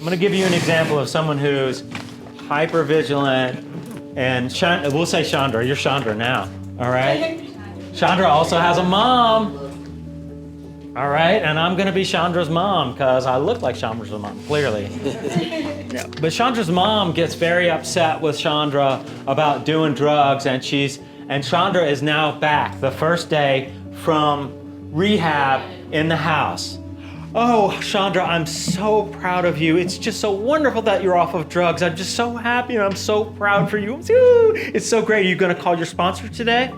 I'm gonna give you an example of someone who's hyper-vigilant, and we'll say Chandra, you're Chandra now, all right? Chandra also has a mom, all right? And I'm gonna be Chandra's mom because I look like Chandra's mom, clearly. No. But Chandra's mom gets very upset with Chandra about doing drugs, and Chandra is now back the first day from rehab in the house. Oh, Chandra, I'm so proud of you. It's just so wonderful that you're off of drugs. I'm just so happy and I'm so proud for you. It's so great. Are you gonna call your sponsor today?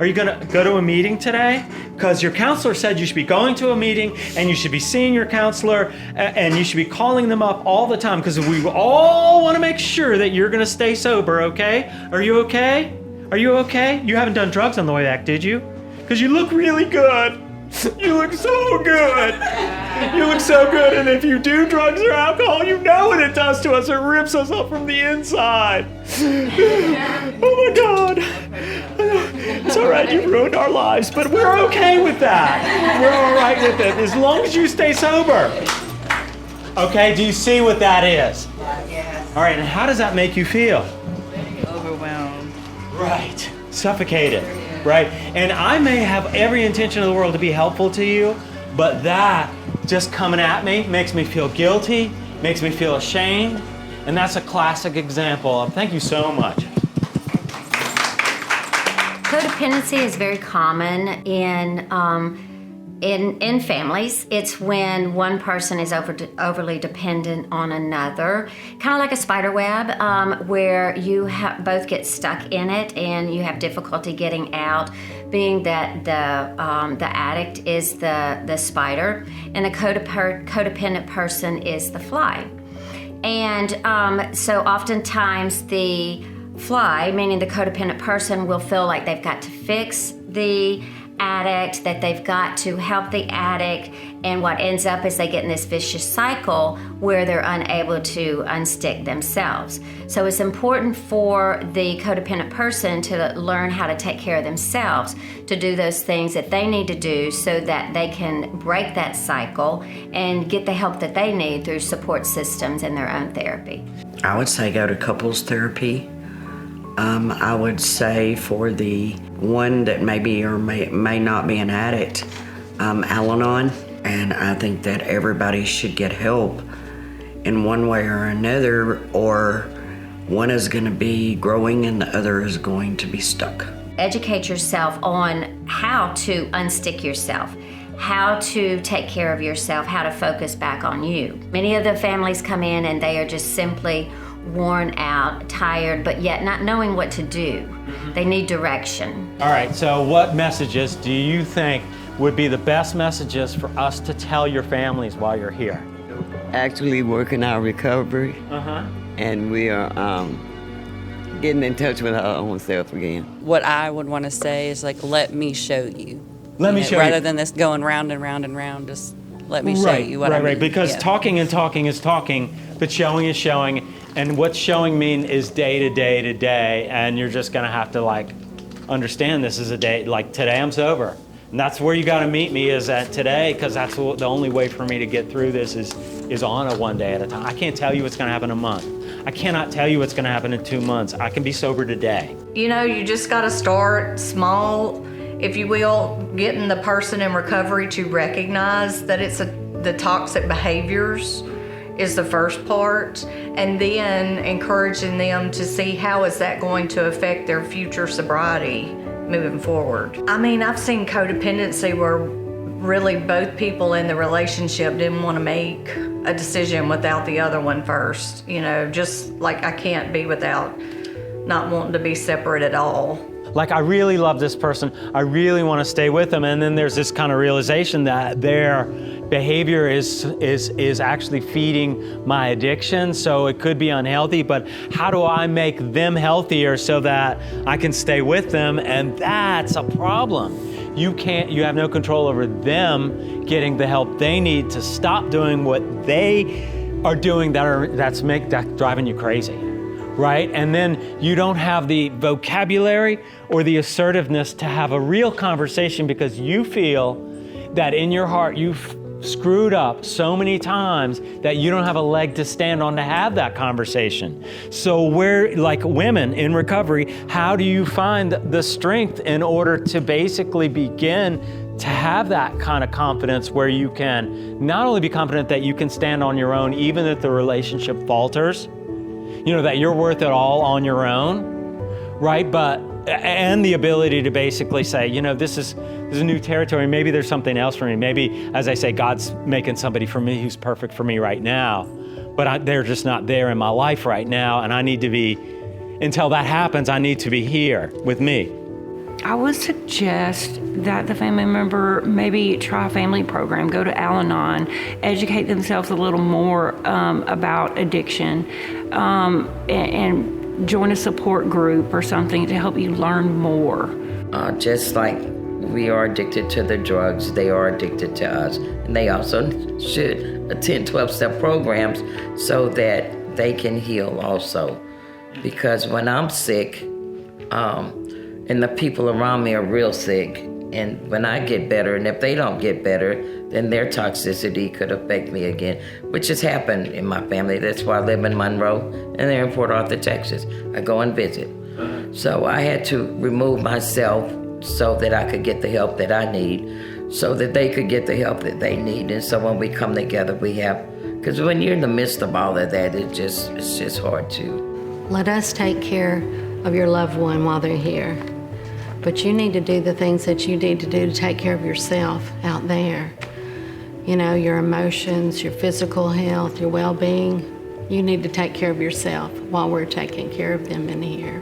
Are you gonna go to a meeting today? Because your counselor said you should be going to a meeting and you should be seeing your counselor and you should be calling them up all the time because we all wanna make sure that you're gonna stay sober, okay? Are you okay? Are you okay? You haven't done drugs on the way back, did you? Because you look really good. You look so good. You look so good, and if you do drugs or alcohol, you know what it does to us. It rips us up from the inside. Oh my God. It's all right, you ruined our lives, but we're okay with that. We're all right with it, as long as you stay sober. Okay, do you see what that is? Yes. All right, and how does that make you feel? Overwhelmed. Right, suffocated. Right? And I may have every intention of the world to be helpful to you, but that just coming at me makes me feel guilty, makes me feel ashamed, and that's a classic example of, thank you so much. Codependency is very common in families. It's when one person is overly dependent on another, kind of like a spider web, where you both get stuck in it and you have difficulty getting out, being that the addict is the spider and the codependent person is the fly. And so oftentimes the fly, meaning the codependent person, will feel like they've got to fix the addict, that they've got to help the addict, and what ends up is they get in this vicious cycle where they're unable to unstick themselves. So it's important for the codependent person to learn how to take care of themselves, to do those things that they need to do so that they can break that cycle and get the help that they need through support systems and their own therapy. I would say go to couples therapy. I would say for the one that maybe or may not be an addict, Al-Anon, and I think that everybody should get help in one way or another, or one is going to be growing and the other is going to be stuck. Educate yourself on how to unstick yourself, how to take care of yourself, how to focus back on you. Many of the families come in and they are just simply worn out, tired, but yet not knowing what to do. They need direction. All right, so what messages do you think would be the best messages for us to tell your families while you're here? Actually working our recovery, and we are getting in touch with our own self again. What I would want to say is like, let me show you. Let me show you. Rather than this going round and round and round, just let me show you what I mean. Right, because Yeah. talking and talking is talking, but showing is showing, and what's showing mean is day to day to day, and you're just gonna have to like understand this is a day, like today I'm sober. And that's where you gotta meet me, is at today, because that's the only way for me to get through this is on a one day at a time. I can't tell you what's gonna happen in a month. I cannot tell you what's gonna happen in 2 months. I can be sober today. You know, you just got to start small, if you will, getting the person in recovery to recognize that it's the toxic behaviors is the first part, and then encouraging them to see how is that going to affect their future sobriety moving forward. I mean, I've seen codependency where really both people in the relationship didn't want to make a decision without the other one first. You know, just like I can't be without not wanting to be separate at all. Like, I really love this person, I really want to stay with them, and then there's this kind of realization that their behavior is actually feeding my addiction, so it could be unhealthy, but how do I make them healthier so that I can stay with them? And that's a problem. You have no control over them getting the help they need to stop doing what they are doing that's driving you crazy. Right? And then you don't have the vocabulary or the assertiveness to have a real conversation because you feel that in your heart you screwed up so many times that you don't have a leg to stand on to have that conversation. So where, like women in recovery, how do you find the strength in order to basically begin to have that kind of confidence where you can not only be confident that you can stand on your own, even if the relationship falters, you know, that you're worth it all on your own, right? And the ability to basically say, you know, this is a new territory. Maybe there's something else for me. Maybe, as I say, God's making somebody for me who's perfect for me right now, but they're just not there in my life right now. And I need to be, until that happens, I need to be here with me. I would suggest that the family member maybe try a family program, go to Al-Anon, educate themselves a little more about addiction, and join a support group or something to help you learn more. Just like we are addicted to the drugs, they are addicted to us. And they also should attend 12-step programs so that they can heal also. Because when I'm sick, and the people around me are real sick, and when I get better, and if they don't get better, then their toxicity could affect me again, which has happened in my family. That's why I live in Monroe, and they're in Port Arthur, Texas. I go and visit. So I had to remove myself so that I could get the help that I need, so that they could get the help that they need. And so when we come together, we have, because when you're in the midst of all of that, it's just hard to. Let us take care of your loved one while they're here. But you need to do the things that you need to do to take care of yourself out there. You know, your emotions, your physical health, your well-being. You need to take care of yourself while we're taking care of them in here.